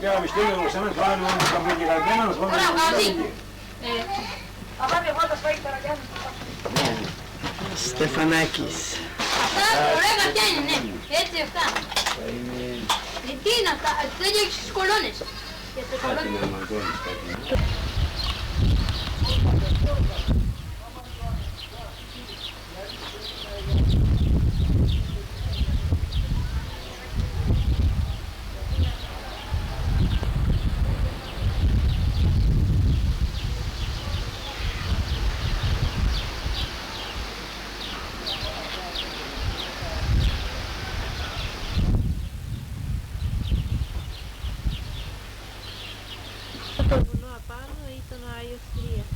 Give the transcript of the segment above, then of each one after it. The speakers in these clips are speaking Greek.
και άλλα μυστήρια όπως ένας βάλει μόνο το καμπλί και καρδένα μας βάλει το καμπλί. Στεφανάκης. Αυτά ωραία βαθιά είναι, ναι. Έτσι αυτά. Τι είναι αυτά, τέτοια έχεις στις κολόνες. Κάτι να μαγκώνεις κάτι. Το βουνό απάνω ήταν ο Άγιος Τρίας.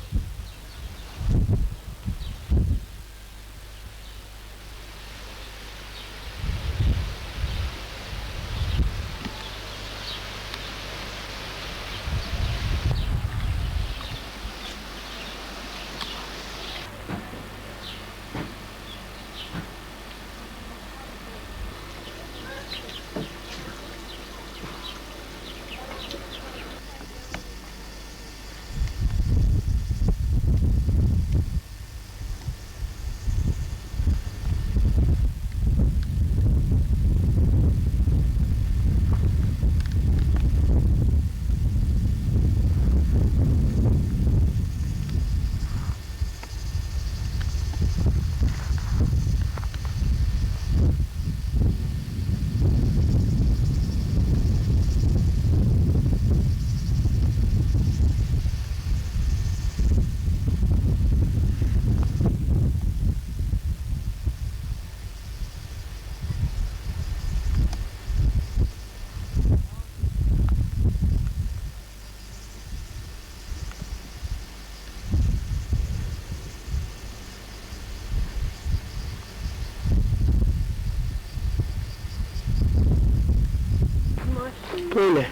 Πού είναι?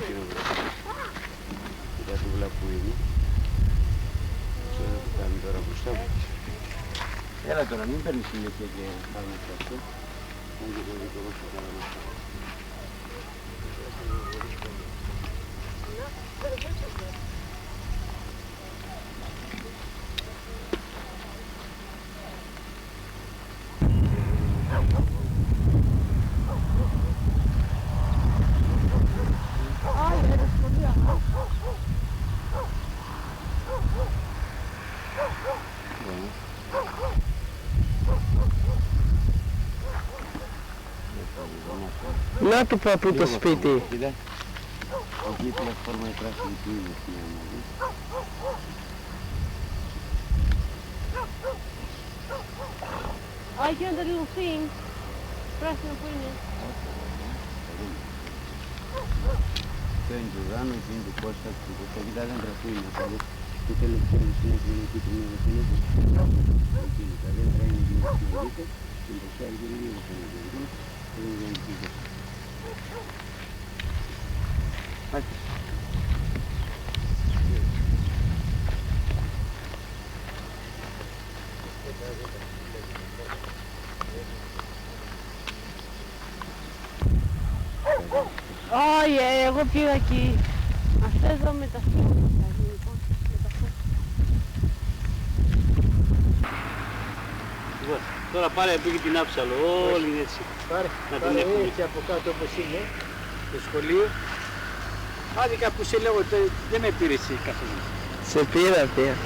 Για το βλαπούιδι. Ξέρω τι κάνει τώρα μπροστά μου. Έλα τώρα, μην παίρνεις συνέχεια και πάμε σε αυτό. Αν και μπορεί το δώσω καλά να αυτό. Να του παππού το σπίτι. Κοίτα, εκεί η πλατφόρμα η πράσινη που είναι στην ανάγκη. I get a little thing. Πράσινο που είναι. Αυτό είναι το Δάνο, εκεί είναι το Κώστα, το Κώστα, κοίτα δέντρα που είναι. Το τελευταίο συνέχεια είναι εκεί το μία βασιλέτα. Εκεί είναι τα δέντρα, είναι εκεί το συνεργείτε. Και το σάρι και είναι λίγο συνεργείτε. Και είναι για να κοιτάξω. Πάτε. Όχι, εγώ πήγα εκεί. Αυτό εδώ με τα φύλλα. Τώρα πάρε πήγε την άψαλο, όλη είναι έτσι. Πάρε, Να την πάρε έχουμε. έτσι από κάτω όπως είναι, το σχολείο. Άδικα που σε λέω, δεν με πήρε εσύ καθόλου. Σε πήρα, πήρα.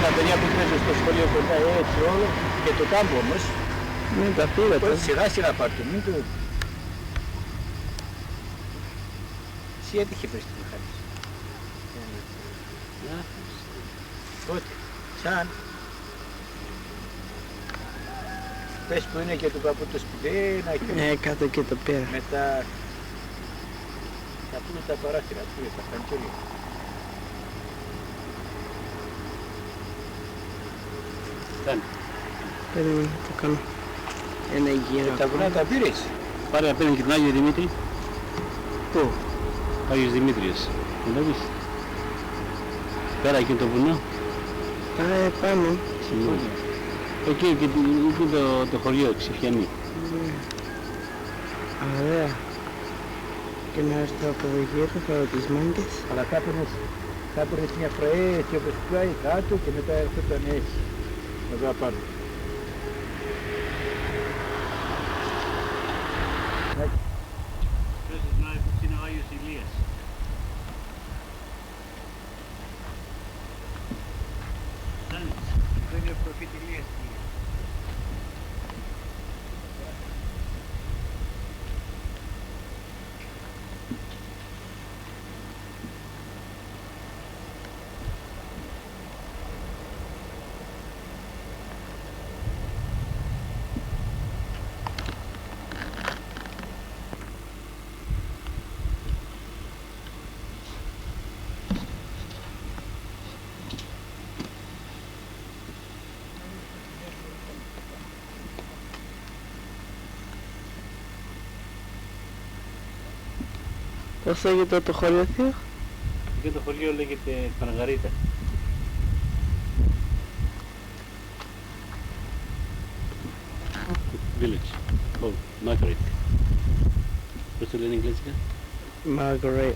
Τα παιδιά που παίζουν στο σχολείο κοντά έτσι όλο και το κάμπο όμως. Ναι, τα πήρα τώρα. Σειρά σειρά πάρτε, μην το... Εσύ έτυχε πες την χάρη. Πότε, σαν. Πες που είναι και του παππού το σπίτι, να έχει Ναι, κάτω και το πήρα. μετά... Να πούμε τα παράθυρα, που είναι τα φαντζόλια. Φτάνει. Περίμενε, το κάνω. Ένα γύρο. Τα βουνά τα πήρες. Πάρε να παίρνει και τον Άγιο Δημήτρη. Πού? Άγιος Δημήτριος. Δεν το δεις. Πέρα εκεί το βουνό. Πάνω. Εκεί το χωριό, Ξηφιανή. Ωραία. Και να έρθω από εδώ γύρω, θα δω τις μάγκες. Αλλά θα έπαιρνες μια φραέ έτσι όπως πλάει κάτω και μετά έρχονταν έτσι. Εδώ απάνω. Πες να είναι ο Άγιος Ηλίας. Δεν είναι ο προφήτη Ηλίας. Πώς λέγεται το χωριό, θείο? Και το χωριό λέγεται Παναγαρίτα. Village. Oh, Margaret. Πώς το λένε εγγλέζικα? Margaret.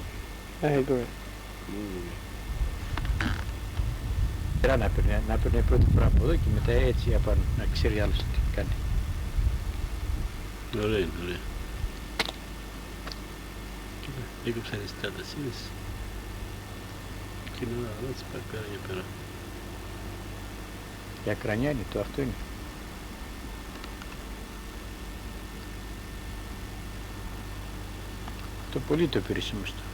Να έπαιρνε πρώτη φορά από εδώ και μετά έτσι απάνω, να ξέρει άλλος τι κάνει. Ωραία είναι, ωραία. Κοίτα, έκοψα τις στρατασίδες. Και να έτσι πάει πέρα για πέρα. Η ακρανιά είναι το, αυτό είναι. Το πολύ το περισσότερο.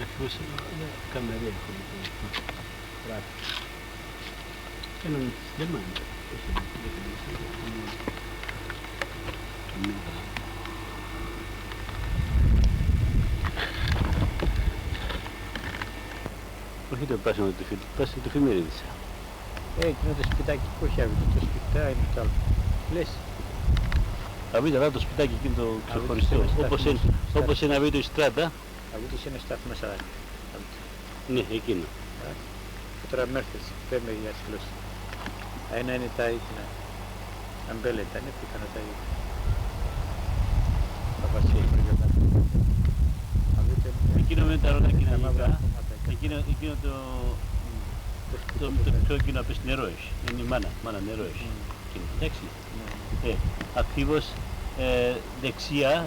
Ακριβώς ένα καμερί έχουμε. Μπράβο. Έναν Γερμανικά. Όχι το πράσινο του εφημερίδης. Εκείνο το σπιτάκι που έχει άβητο, το σπιτά είναι το άλλο. Λες. Αβίτα, εδώ το σπιτάκι εκείνο το ξεχωριστό. Όπως είναι αβίτο η στράτα. Αβίτος είναι στάθμα 40. Ναι, εκείνο. Τώρα μέρθες, παίρνω για ασυλός. Ένα είναι τα ίδια. Αμπέλετα είναι πήκανα τα ίδια. Τα βασίλη προγιόταν. Εκείνο με τα ρολάκια λογικά. Εκείνο το πιο εκείνο απ' νερό έχει. Είναι η μάνα νερό έχει. Εντάξει. Ακριβώς δεξιά.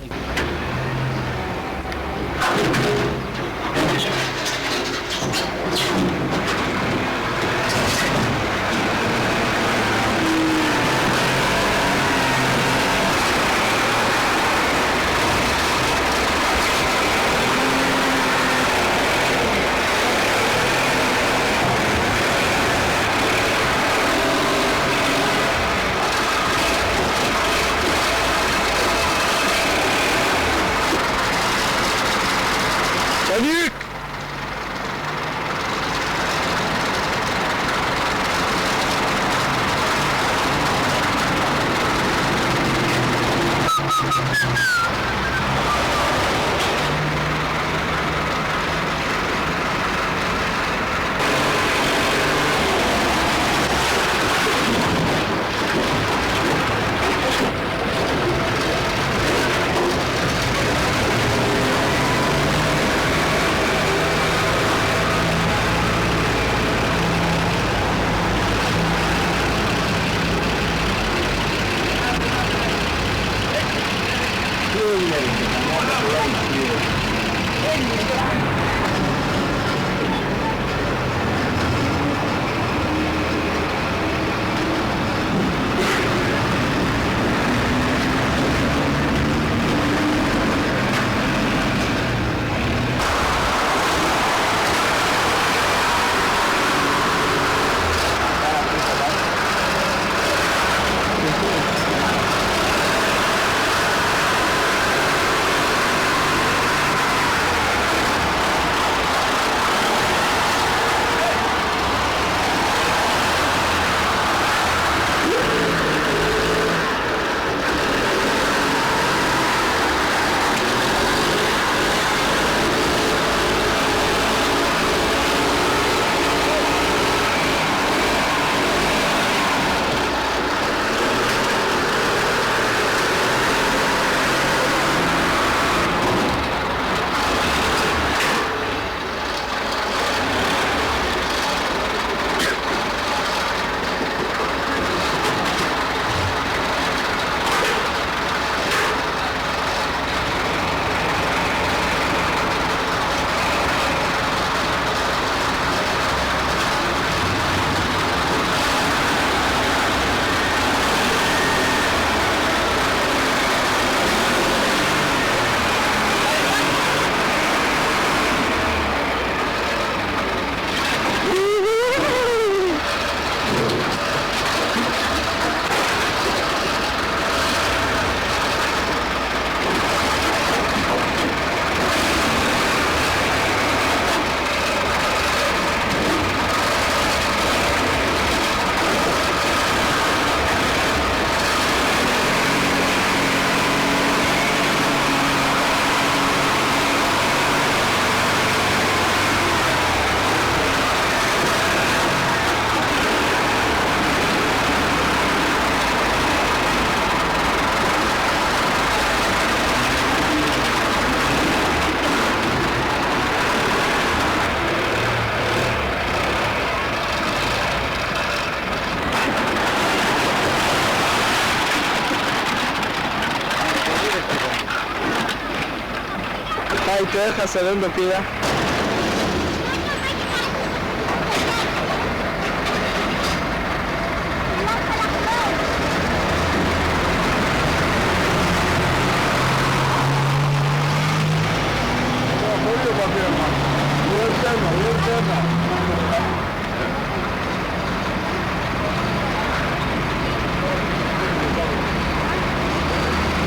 Πάει, το έχασα, δεν το πήρα.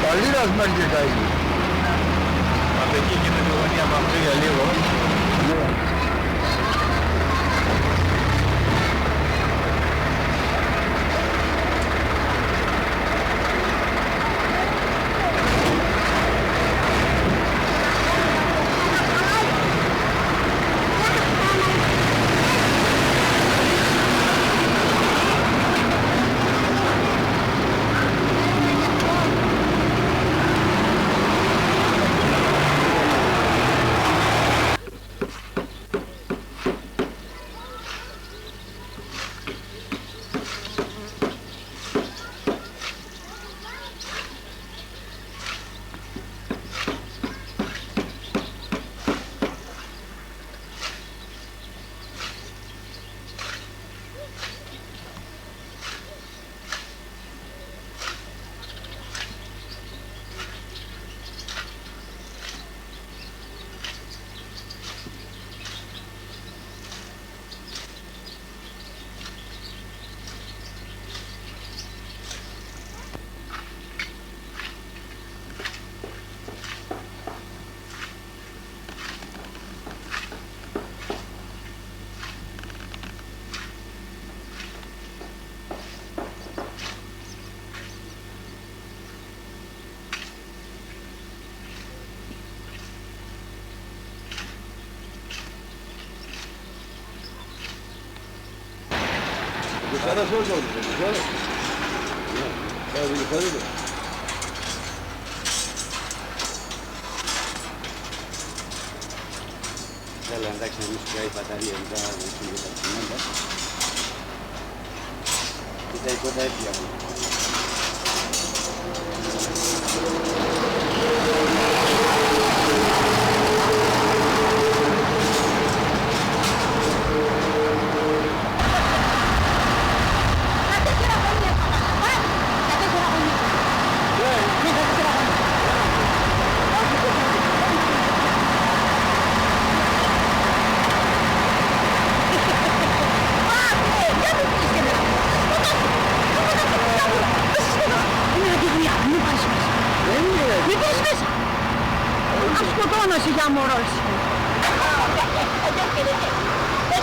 Παλίρας μέχρι και καεί. Από εκεί γίνεται τη γωνία από αυτό για λίγο. Έλα, εντάξει, να μην σου καεί η μπαταρία μετά να φύγει τα τσιμέντα. Κοίτα, η κόντα έφυγε από εδώ. Σκοτώνεσαι για μωρός. Δεν